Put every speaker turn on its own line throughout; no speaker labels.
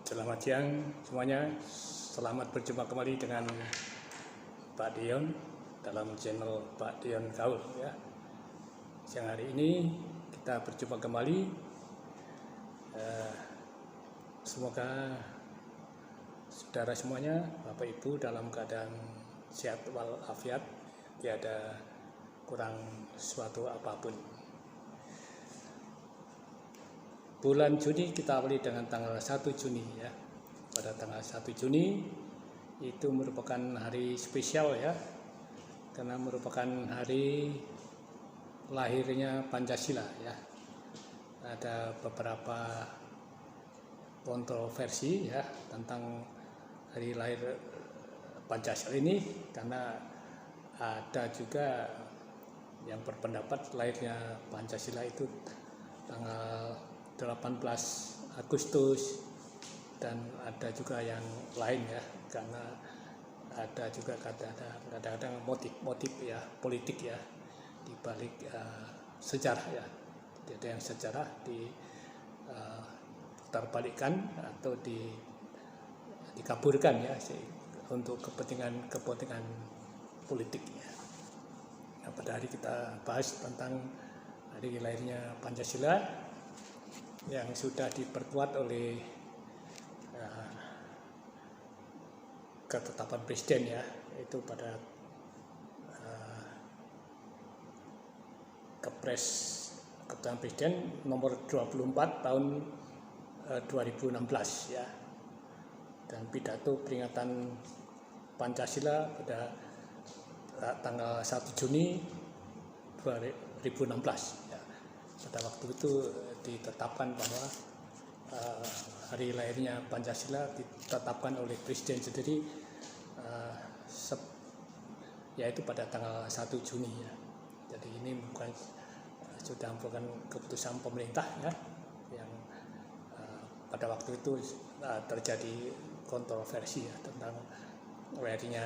Selamat siang semuanya. Selamat berjumpa kembali dengan Pak Dion dalam channel Pak Dion Gaul ya. Siang hari ini kita berjumpa kembali. Semoga saudara semuanya, Bapak Ibu dalam keadaan sehat walafiat, tiada kurang suatu apapun. Bulan Juni kita awali dengan tanggal 1 Juni ya. Pada tanggal 1 Juni itu merupakan hari spesial ya, karena merupakan hari lahirnya Pancasila ya. Ada beberapa kontroversi ya tentang hari lahir Pancasila ini, karena ada juga yang berpendapat lahirnya Pancasila itu tanggal 18 Agustus, dan ada juga yang lain ya, karena ada juga kadang-kadang motif ya politik ya di balik sejarah ya. Jadi ada yang sejarah terbalikkan atau dikaburkan ya untuk kepentingan politik ya. Nah, pada hari kita bahas tentang hari lahirnya Pancasila yang sudah diperkuat oleh ketetapan presiden ya, yaitu pada Kepres ketetapan presiden nomor 24 tahun 2016 ya, dan pidato peringatan Pancasila pada tanggal 1 Juni 2016 ya. Pada waktu itu ditetapkan bahwa hari lahirnya Pancasila ditetapkan oleh presiden sendiri, yaitu pada tanggal 1 Juni ya. Jadi ini bukan sudah merupakan keputusan pemerintah ya, yang pada waktu itu terjadi kontroversi ya tentang lahirnya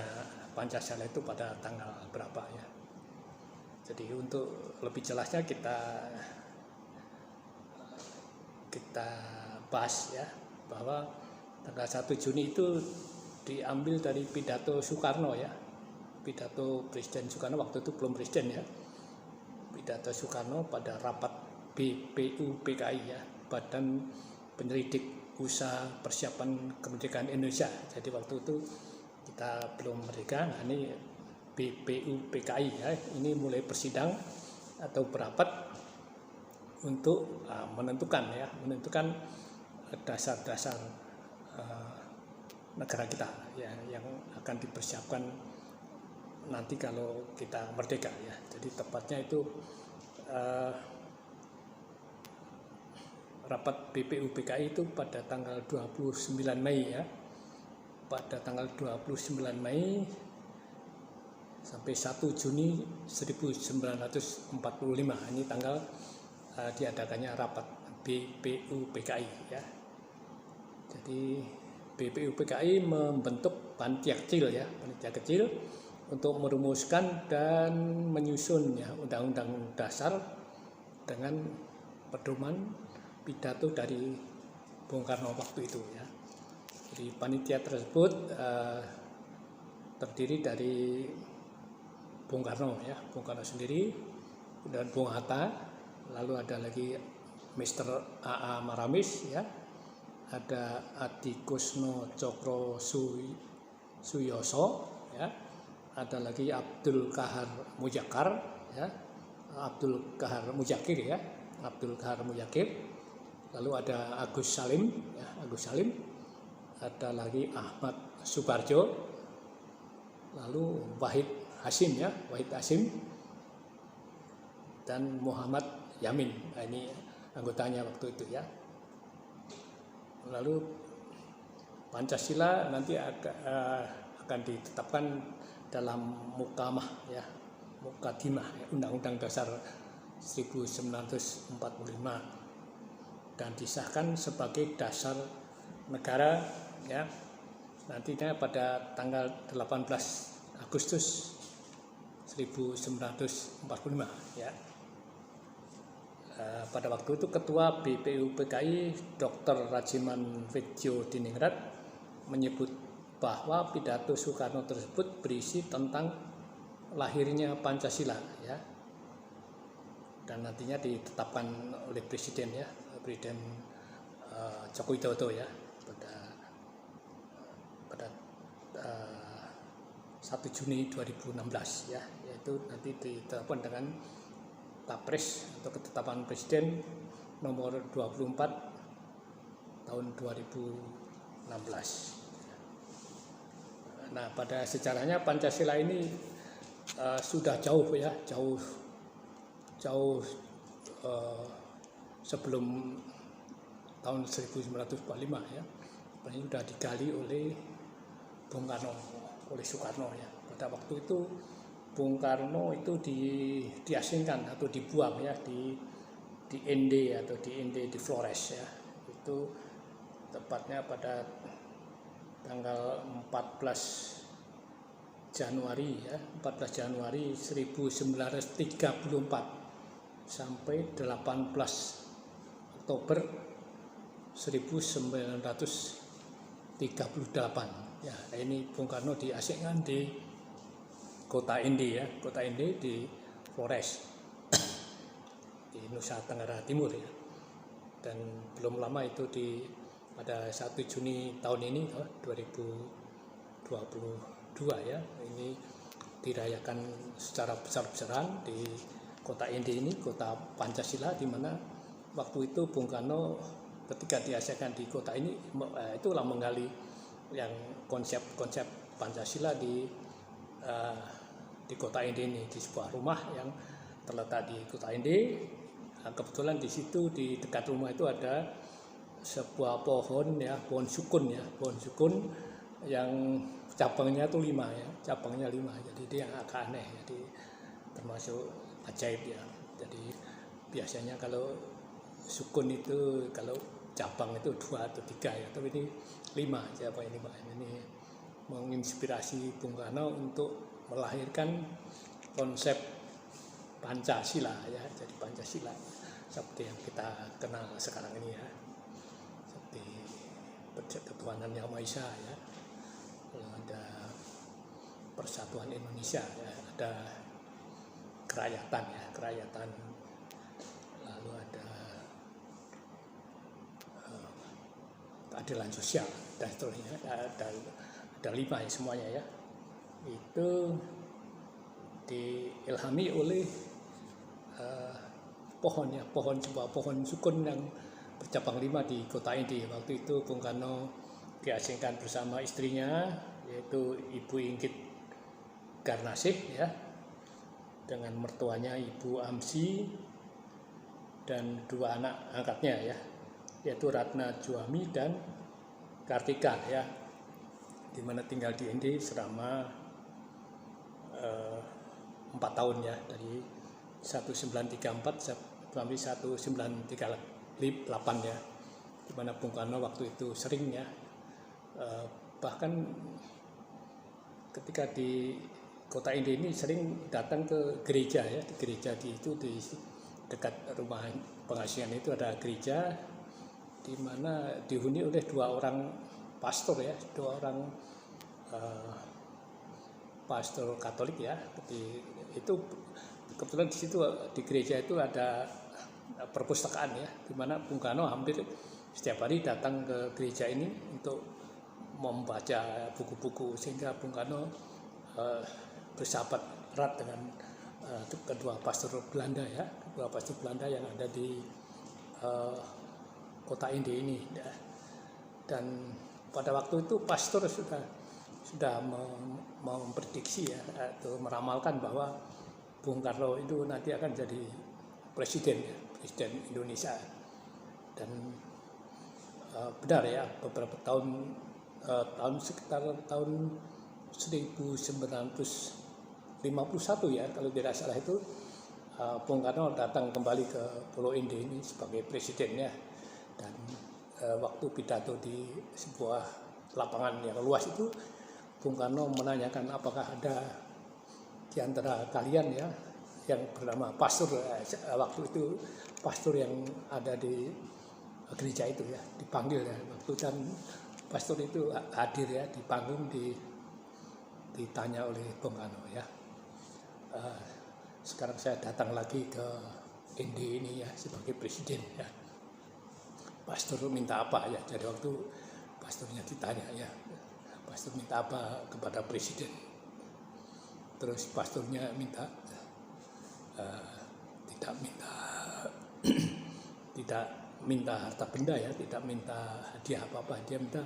Pancasila itu pada tanggal berapa ya. Jadi untuk lebih jelasnya kita bahas ya, bahwa tanggal 1 Juni itu diambil dari pidato Soekarno ya, pidato Presiden Soekarno, waktu itu belum presiden ya, pidato Soekarno pada rapat BPUPKI ya, Badan Penyelidik Usaha Persiapan Kemerdekaan Indonesia. Jadi waktu itu kita belum merdeka. Nah, ini BPUPKI ya, ini mulai bersidang atau berapat untuk menentukan dasar-dasar negara kita ya, yang akan dipersiapkan nanti kalau kita merdeka ya. Jadi tepatnya itu rapat BPUPKI itu pada tanggal 29 Mei ya. Pada tanggal 29 Mei sampai 1 Juni 1945 ini tanggal diadakannya rapat BPUPKI ya. Jadi BPUPKI membentuk panitia kecil ya, panitia kecil untuk merumuskan dan menyusun ya Undang-Undang Dasar dengan pedoman pidato dari Bung Karno waktu itu ya. Jadi panitia tersebut terdiri dari Bung Karno ya, Bung Karno sendiri, dan Bung Hatta, lalu ada lagi Mr. A.A. Maramis ya, ada Adi Kusno Cokro Suyoso ya, ada lagi Abdul Kahar Mujakir ya, Abdul Kahar Mujakir, lalu ada Agus Salim ya, ada lagi Ahmad Subarjo, lalu Wahid Hasim, dan Muhammad Yamin. Nah, ini anggotanya waktu itu ya. Lalu Pancasila nanti akan ditetapkan dalam Mukamah ya, Mukadimah ya, Undang-Undang Dasar 1945, dan disahkan sebagai dasar negara ya, nantinya pada tanggal 18 Agustus 1945 ya. pada waktu itu Ketua BPUPKI Dr. Rajiman Widjo Diningrat menyebut bahwa pidato Soekarno tersebut berisi tentang lahirnya Pancasila, ya, dan nantinya ditetapkan oleh Presiden, ya, Presiden Joko Widodo, ya, pada 1 Juni 2016, ya, yaitu nanti ditetapkan dengan Tapres atau ketetapan Presiden nomor 24 tahun 2016. Nah, pada sejarahnya Pancasila ini sudah jauh, ya, jauh sebelum tahun 1945, ya, ini sudah digali oleh Bung Karno, oleh Soekarno, ya. Pada waktu itu Bung Karno itu diasingkan atau dibuang, ya, di Ende atau di Flores, ya. Itu tepatnya pada tanggal 14 Januari, ya, 14 Januari 1934 sampai 18 Oktober 1938. Ya, ini Bung Karno diasingkan di Kota Ende, ya, Kota Ende di Flores di Nusa Tenggara Timur, ya. Dan belum lama itu pada 1 Juni tahun ini, 2022, ya, ini dirayakan secara besar-besaran di Kota Ende ini, Kota Pancasila, di mana waktu itu Bung Karno ketika diasingkan di kota ini itulah menggali yang konsep Pancasila di Kota Ende ini, di sebuah rumah yang terletak di Kota Ende. Kebetulan di situ di dekat rumah itu ada sebuah pohon, ya, pohon sukun, ya, pohon sukun yang cabangnya itu 5, ya, cabangnya 5. Jadi dia agak aneh, jadi termasuk ajaib, ya. Jadi biasanya kalau sukun itu kalau cabang itu 2 atau 3, ya, tapi ini 5, cabangnya 5. Ini menginspirasi Bung Karno untuk melahirkan konsep Pancasila, ya, jadi Pancasila seperti yang kita kenal sekarang ini, ya, seperti ketuhanan Yang Maha Esa, ya, ada persatuan Indonesia, ya, ada kerakyatan, ya, kerakyatan, lalu ada keadilan sosial dan seterusnya, ada 5, ya, semuanya, ya. Itu diilhami oleh pohon, ya, sebuah pohon sukun yang bercabang 5 di Kota Ende. Waktu itu Bung Karno diasingkan bersama istrinya, yaitu Ibu Inggit Garnasih, ya, dengan mertuanya Ibu Amsi dan 2 anak angkatnya, ya, yaitu Ratna Juami dan Kartika, ya, di mana tinggal di Ende selama 4 tahun, ya, dari 1934 sampai 1938, ya, di mana Bung Karno waktu itu sering, ya, bahkan ketika di Kota Ende ini sering datang ke gereja, ya, di gereja di dekat rumah pengasingan itu ada gereja di mana dihuni oleh 2 orang pastor, ya, 2 orang pastor Katolik, ya. Itu kebetulan di situ di gereja itu ada perpustakaan, ya, di mana Bung Karno hampir setiap hari datang ke gereja ini untuk membaca buku-buku, sehingga Bung Karno bersahabat erat dengan kedua pastor Belanda, ya, kedua pastor Belanda yang ada di Kota Ende ini, ya. Dan pada waktu itu pastor sudah memprediksi, ya, atau meramalkan bahwa Bung Karno itu nanti akan jadi presiden, ya, presiden Indonesia. Dan benar, ya, beberapa sekitar tahun 1951, ya, kalau tidak salah itu Bung Karno datang kembali ke Pulau Ende ini sebagai presidennya. Dan waktu pidato di sebuah lapangan yang luas itu, Bung Karno menanyakan apakah ada di antara kalian, ya, yang bernama pastor, waktu itu pastor yang ada di gereja itu ya, dipanggil ya, waktu dan pastor itu hadir ya di panggung, ditanya oleh Bung Karno ya. Sekarang saya datang lagi ke Indi ini ya sebagai presiden ya. Pastor minta apa ya? Jadi waktu pastornya ditanya ya, pastor minta apa kepada presiden? Terus pastornya minta tidak minta harta benda ya, tidak minta hadiah apa-apa, dia minta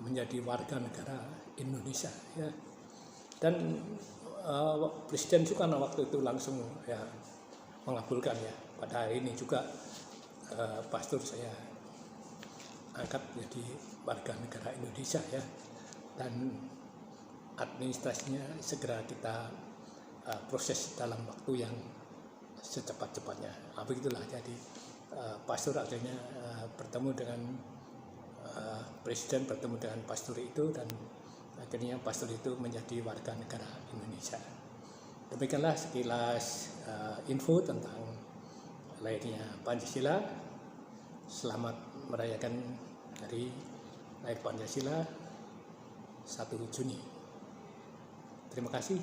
menjadi warga negara Indonesia ya. Dan Presiden Soekarno waktu itu langsung ya mengabulkan ya. Pada hari ini juga pastor saya angkat menjadi warga negara Indonesia ya, dan administrasinya segera kita proses dalam waktu yang secepat-cepatnya. Begitulah, jadi pastor akhirnya bertemu dengan presiden, bertemu dengan pastor itu, dan akhirnya pastor itu menjadi warga negara Indonesia. Demikianlah sekilas info tentang lahirnya Pancasila. Selamat merayakan hari lahir Pancasila 1 Juni. Terima kasih.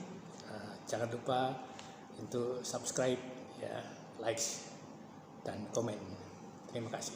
Jangan lupa untuk subscribe, ya, like, dan komen. Terima kasih.